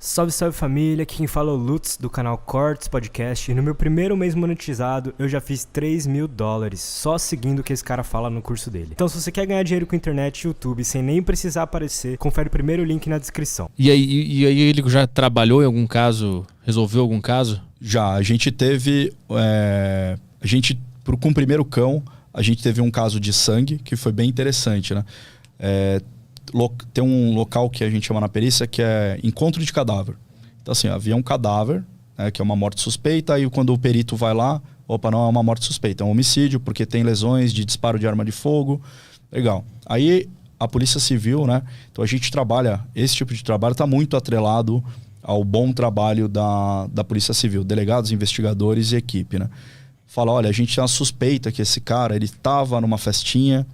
Salve, salve família, aqui quem fala é o Lutz do canal Cortes Podcast e no meu primeiro mês monetizado eu já fiz $3.000 só seguindo o que esse cara fala no curso dele. Então se você quer ganhar dinheiro com internet e YouTube sem nem precisar aparecer, confere o primeiro link na descrição. E aí ele já trabalhou em algum caso, resolveu algum caso? Já, a gente teve, com o primeiro cão, a gente teve um caso de sangue que foi bem interessante, né? Tem um local que a gente chama na perícia que é encontro de cadáver. Então assim, havia um cadáver, né, que é uma morte suspeita, aí quando o perito vai lá, opa, não é uma morte suspeita, é um homicídio porque tem lesões de disparo de arma de fogo. Legal. Aí a Polícia Civil, né? Então a gente trabalha, esse tipo de trabalho está muito atrelado ao bom trabalho da Polícia Civil, delegados, investigadores e equipe, né? Fala, olha, a gente tem uma suspeita que esse cara, ele estava numa festinha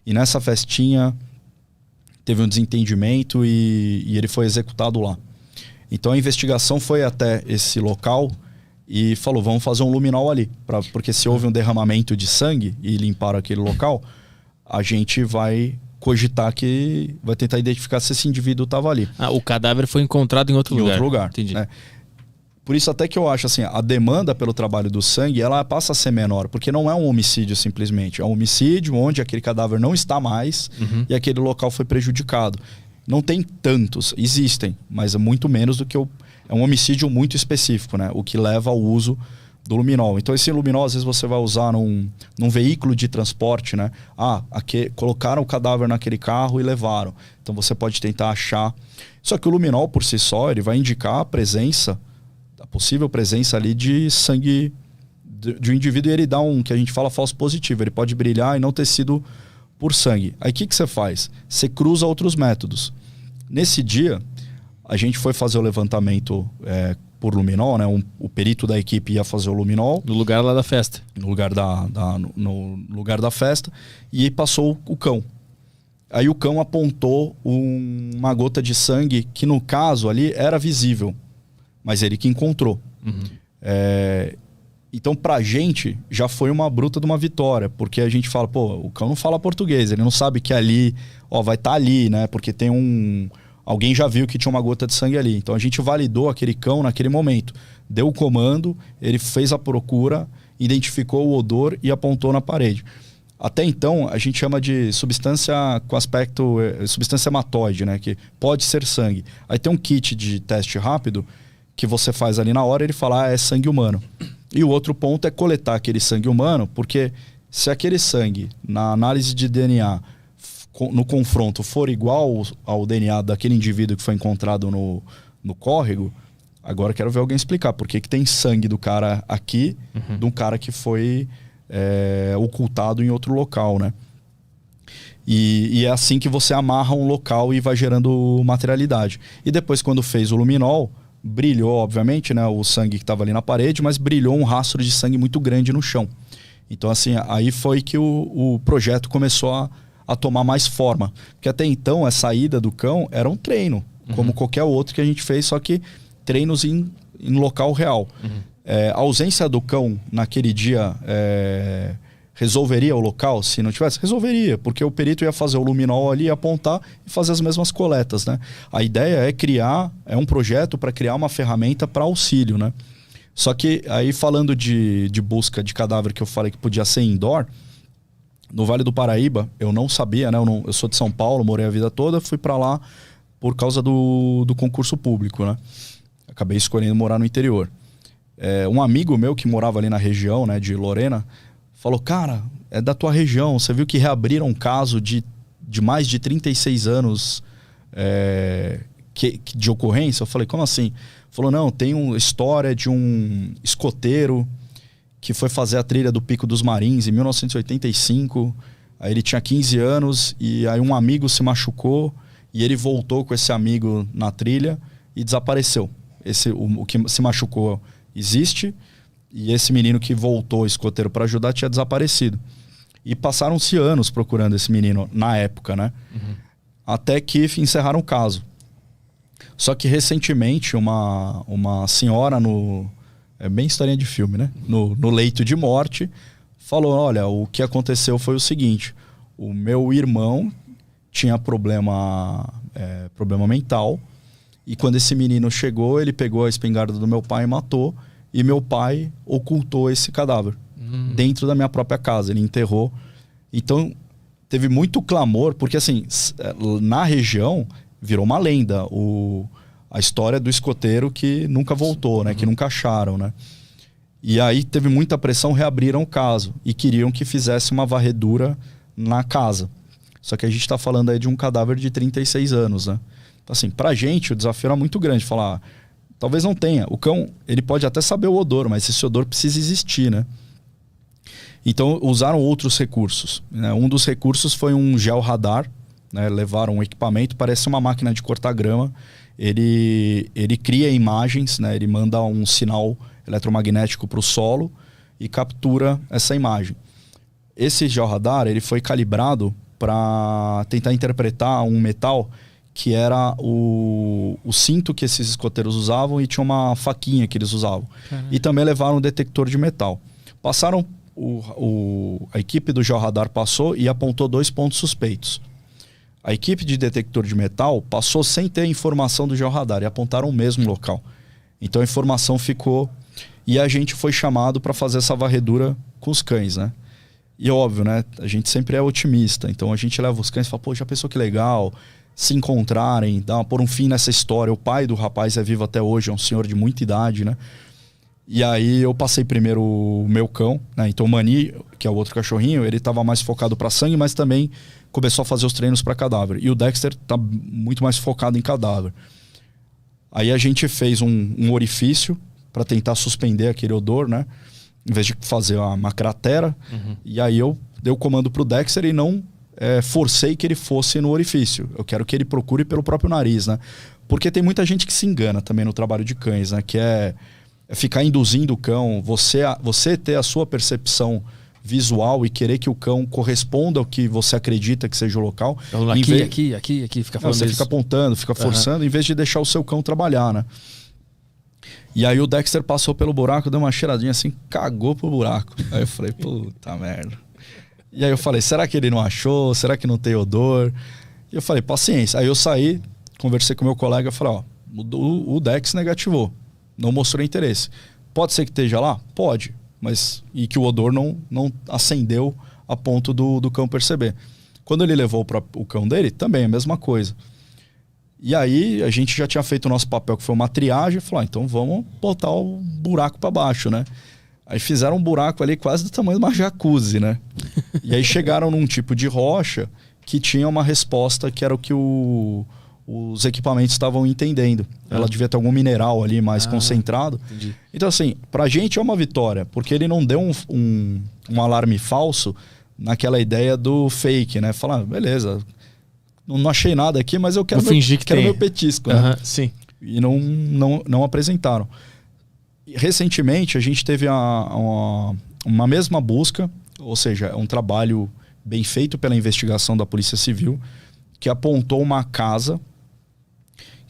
e nessa festinha teve um desentendimento e ele foi executado lá. Então a investigação foi até esse local e falou, vamos fazer um luminol ali. Porque se houve um derramamento de sangue e limparam aquele local, a gente vai cogitar que vai tentar identificar se esse indivíduo estava ali. Ah, o cadáver foi encontrado em outro lugar. Em outro lugar. Entendi. Né? Por isso até que eu acho assim, a demanda pelo trabalho do sangue, ela passa a ser menor, porque não é um homicídio simplesmente. É um homicídio onde aquele cadáver não está mais e aquele local foi prejudicado. Não tem tantos, existem, mas é muito menos do que é um homicídio muito específico, né? O que leva ao uso do luminol. Então esse luminol às vezes você vai usar num veículo de transporte, né? Colocaram o cadáver naquele carro e levaram. Então você pode tentar achar. Só que o luminol por si só, ele vai indicar a possível presença ali de sangue de um indivíduo e ele dá que a gente fala falso positivo. Ele pode brilhar e não ter sido por sangue. Aí o que você faz? Você cruza outros métodos. Nesse dia, a gente foi fazer o levantamento por luminol, né? O perito da equipe ia fazer o luminol. No lugar lá da festa. No lugar no lugar da festa. E passou o cão. Aí o cão apontou uma gota de sangue que no caso ali era visível. Mas ele que encontrou. Então, pra gente, já foi uma bruta de uma vitória. Porque a gente fala, pô, o cão não fala português. Ele não sabe que ali, vai estar ali, né? Porque tem alguém já viu que tinha uma gota de sangue ali. Então, a gente validou aquele cão naquele momento. Deu o comando, ele fez a procura, identificou o odor e apontou na parede. Até então, a gente chama de substância com aspecto... substância hematóide, né? Que pode ser sangue. Aí tem um kit de teste rápido que você faz ali na hora, ele fala, é sangue humano. E o outro ponto é coletar aquele sangue humano, porque se aquele sangue, na análise de DNA, no confronto, for igual ao DNA daquele indivíduo que foi encontrado no córrego, agora quero ver alguém explicar por que tem sangue do cara aqui, de um cara que foi ocultado em outro local, né? E é assim que você amarra um local e vai gerando materialidade. E depois, quando fez o luminol, brilhou, obviamente, né, o sangue que estava ali na parede, mas brilhou um rastro de sangue muito grande no chão. Então, assim, aí foi que o projeto começou a tomar mais forma. Porque até então, a saída do cão era um treino, como qualquer outro que a gente fez, só que treinos em local real. A ausência do cão naquele dia resolveria o local? Se não tivesse, resolveria, porque o perito ia fazer o luminol ali, apontar e fazer as mesmas coletas, né? A ideia é um projeto para criar uma ferramenta para auxílio, né? Só que aí falando de busca de cadáver que eu falei que podia ser indoor, no Vale do Paraíba, eu não sabia, né? Eu sou de São Paulo, morei a vida toda, fui para lá por causa do concurso público, né? Acabei escolhendo morar no interior. Um amigo meu que morava ali na região, né, de Lorena, falou, cara, é da tua região, você viu que reabriram um caso de mais de 36 anos de ocorrência? Eu falei, como assim? Falou, não, tem uma história de um escoteiro que foi fazer a trilha do Pico dos Marins em 1985, aí ele tinha 15 anos e aí um amigo se machucou e ele voltou com esse amigo na trilha e desapareceu. O que se machucou existe, e esse menino que voltou escoteiro para ajudar tinha desaparecido. E passaram-se anos procurando esse menino na época, né? Até que encerraram o caso. Só que recentemente uma senhora é bem historinha de filme, né? No leito de morte, falou, olha, o que aconteceu foi o seguinte, o meu irmão tinha problema mental E quando esse menino chegou, ele pegou a espingarda do meu pai e matou. E meu pai ocultou esse cadáver dentro da minha própria casa. Ele enterrou. Então, teve muito clamor, porque assim, na região, virou uma lenda a história do escoteiro que nunca voltou, né? Que nunca acharam, né? E aí teve muita pressão, reabriram o caso. E queriam que fizesse uma varredura na casa. Só que a gente está falando aí de um cadáver de 36 anos, né? Então, assim, pra gente o desafio era muito grande. Falar, talvez não tenha. O cão, ele pode até saber o odor, mas esse odor precisa existir, né? Então, usaram outros recursos, né? Um dos recursos foi um georradar, né? Levaram um equipamento, parece uma máquina de cortar grama. Ele cria imagens, né? Ele manda um sinal eletromagnético para o solo e captura essa imagem. Esse georradar, ele foi calibrado para tentar interpretar um metal que era o cinto que esses escoteiros usavam e tinha uma faquinha que eles usavam. E também levaram um detector de metal. Passaram, a equipe do georradar passou e apontou 2 pontos suspeitos. A equipe de detector de metal passou sem ter a informação do georradar e apontaram o mesmo local. Então a informação ficou... E a gente foi chamado para fazer essa varredura com os cães, né? E óbvio, né? A gente sempre é otimista. Então a gente leva os cães e fala, pô, já pensou que legal... se encontrarem, pôr um fim nessa história. O pai do rapaz é vivo até hoje, é um senhor de muita idade, né? E aí eu passei primeiro o meu cão, né? Então o Mani, que é o outro cachorrinho, ele estava mais focado para sangue, mas também começou a fazer os treinos para cadáver. E o Dexter tá muito mais focado em cadáver. Aí a gente fez um orifício para tentar suspender aquele odor, né? Em vez de fazer uma cratera. E aí eu dei o comando pro Dexter e não... forcei que ele fosse no orifício. Eu quero que ele procure pelo próprio nariz, né? Porque tem muita gente que se engana também no trabalho de cães, né? Que é ficar induzindo o cão, você ter a sua percepção visual e querer que o cão corresponda ao que você acredita que seja o local. Aqui, fica falando você isso. fica apontando, fica forçando, em vez de deixar o seu cão trabalhar, né? E aí o Dexter passou pelo buraco, deu uma cheiradinha assim, cagou pro buraco. Aí eu falei, puta merda. E aí eu falei, será que ele não achou? Será que não tem odor? E eu falei, paciência. Aí eu saí, conversei com meu colega e falei, ó, o Dex negativou, não mostrou interesse. Pode ser que esteja lá? Pode. Mas e que o odor não acendeu a ponto do cão perceber. Quando ele levou para o cão dele, também a mesma coisa. E aí a gente já tinha feito o nosso papel, que foi uma triagem, e falou, então vamos botar o buraco para baixo, né? Aí fizeram um buraco ali quase do tamanho de uma jacuzzi, né? E aí chegaram num tipo de rocha que tinha uma resposta que era o que os equipamentos estavam entendendo. Ela devia ter algum mineral ali mais concentrado. Entendi. Então assim, pra gente é uma vitória, porque ele não deu um alarme falso naquela ideia do fake, né? Falar, beleza, não achei nada aqui, mas eu quero, quero meu petisco, né? Sim. E não apresentaram. Recentemente a gente teve uma mesma busca, ou seja, é um trabalho bem feito pela investigação da Polícia Civil, que apontou uma casa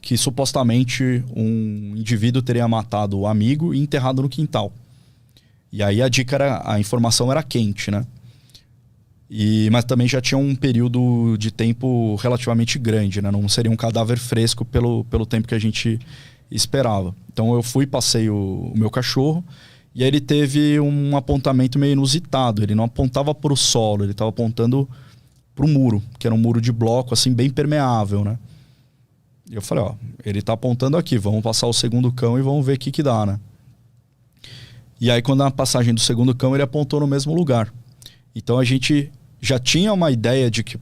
que supostamente um indivíduo teria matado o amigo e enterrado no quintal. E aí a informação era quente, né? Mas também já tinha um período de tempo relativamente grande, né? Não seria um cadáver fresco pelo tempo que a gente esperava. Então eu passei o meu cachorro e aí ele teve um apontamento meio inusitado. Ele não apontava para o solo, ele estava apontando para o muro, que era um muro de bloco assim bem permeável, né? E eu falei, ó, ele está apontando aqui, vamos passar o segundo cão e vamos ver o que dá, né? E aí quando na passagem do segundo cão ele apontou no mesmo lugar. Então a gente já tinha uma ideia de que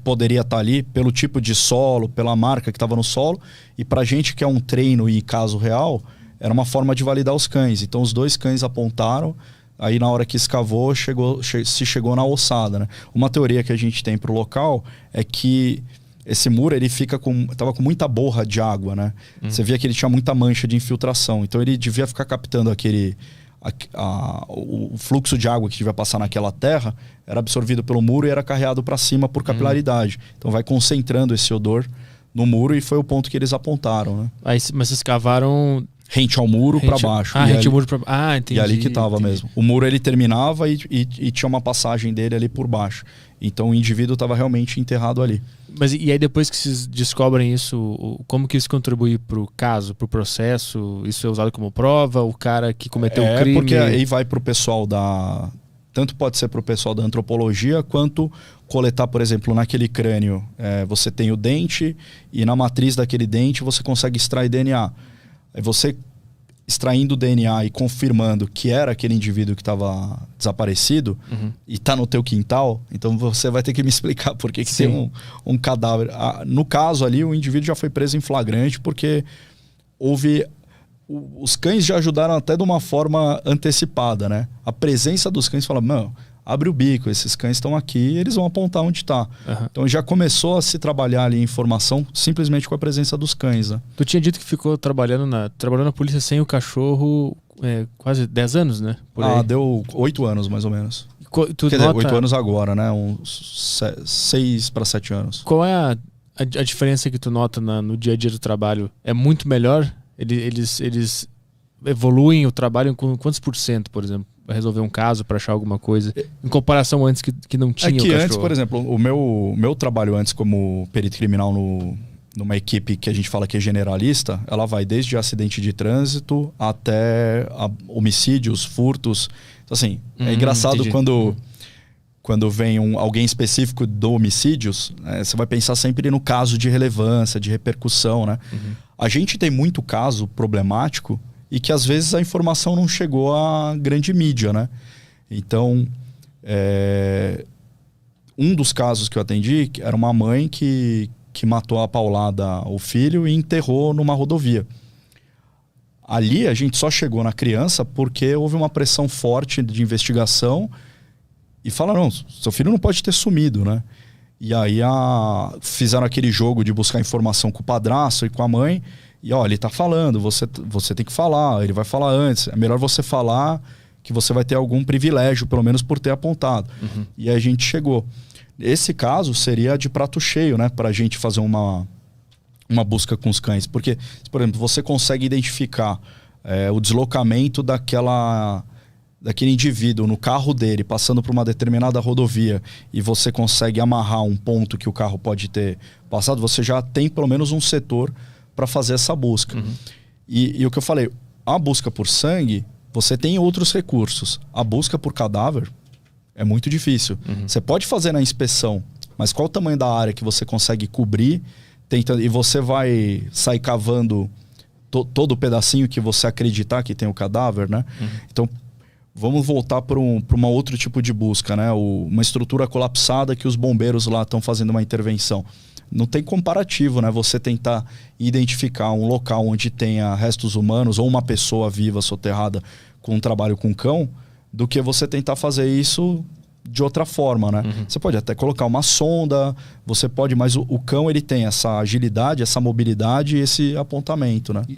poderia estar ali pelo tipo de solo, pela marca que estava no solo, e pra gente que é um treino e caso real, era uma forma de validar os cães. Então os 2 cães apontaram, aí na hora que escavou, se chegou na ossada, né? Uma teoria que a gente tem pro local é que esse muro ele tava com muita borra de água, né? Você via que ele tinha muita mancha de infiltração, então ele devia ficar captando o fluxo de água que devia passar naquela terra era absorvido pelo muro e era carreado para cima por capilaridade. Então vai concentrando esse odor no muro e foi o ponto que eles apontaram, né? Mas vocês cavaram rente ao muro para baixo. Rente ao muro para baixo. Ah, entendi. E ali que tava mesmo. O muro ele terminava e tinha uma passagem dele ali por baixo. Então o indivíduo estava realmente enterrado ali. Mas e aí depois que vocês descobrem isso, como que isso contribui para o caso, para o processo? Isso é usado como prova? O cara que cometeu o crime... Porque aí vai para o pessoal da... Tanto pode ser para o pessoal da antropologia, quanto coletar, por exemplo, naquele crânio. Você tem o dente e na matriz daquele dente você consegue extrair DNA. Aí você extraindo o DNA e confirmando que era aquele indivíduo que estava desaparecido e está no teu quintal, então você vai ter que me explicar por que tem um cadáver. No caso ali, o indivíduo já foi preso em flagrante porque houve... Os cães já ajudaram até de uma forma antecipada, né? A presença dos cães fala, não, abre o bico, esses cães estão aqui, eles vão apontar onde está. Então já começou a se trabalhar ali a informação simplesmente com a presença dos cães, né? Tu tinha dito que ficou trabalhando na polícia sem o cachorro quase 10 anos, né? Deu 8 anos mais ou menos. Quer dizer, 8 anos agora, né? Uns 6 para 7 anos. Qual é a diferença que tu nota no dia a dia do trabalho? É muito melhor? Eles evoluem o trabalho com quantos %, por exemplo, para resolver um caso, para achar alguma coisa, em comparação antes que não tinha o cachorro? Antes, por exemplo, o meu trabalho antes como perito criminal numa equipe que a gente fala que é generalista, ela vai desde acidente de trânsito até homicídios, furtos. Então, assim, é engraçado quando vem alguém específico do homicídios, você vai pensar sempre no caso de relevância, de repercussão, né? A gente tem muito caso problemático e que às vezes a informação não chegou à grande mídia, né? Então, um dos casos que eu atendi era uma mãe que matou a paulada o filho e enterrou numa rodovia. Ali a gente só chegou na criança porque houve uma pressão forte de investigação e falaram, não, seu filho não pode ter sumido, né? E aí fizeram aquele jogo de buscar informação com o padrasto e com a mãe. E ele tá falando, você tem que falar, ele vai falar antes. É melhor você falar que você vai ter algum privilégio, pelo menos por ter apontado. E aí a gente chegou. Esse caso seria de prato cheio, né? Pra gente fazer uma busca com os cães. Porque, por exemplo, você consegue identificar o deslocamento daquele indivíduo no carro dele, passando por uma determinada rodovia, e você consegue amarrar um ponto que o carro pode ter passado, você já tem pelo menos um setor para fazer essa busca. E o que eu falei, a busca por sangue, você tem outros recursos. A busca por cadáver é muito difícil. Você pode fazer na inspeção, mas qual o tamanho da área que você consegue cobrir, e você vai sair cavando todo o pedacinho que você acreditar que tem o cadáver, né? Então, vamos voltar para uma outro tipo de busca, né? Uma estrutura colapsada que os bombeiros lá estão fazendo uma intervenção. Não tem comparativo, né? Você tentar identificar um local onde tenha restos humanos ou uma pessoa viva soterrada com um trabalho com cão, do que você tentar fazer isso de outra forma, né? Você pode até colocar uma sonda, mas o cão ele tem essa agilidade, essa mobilidade e esse apontamento, né?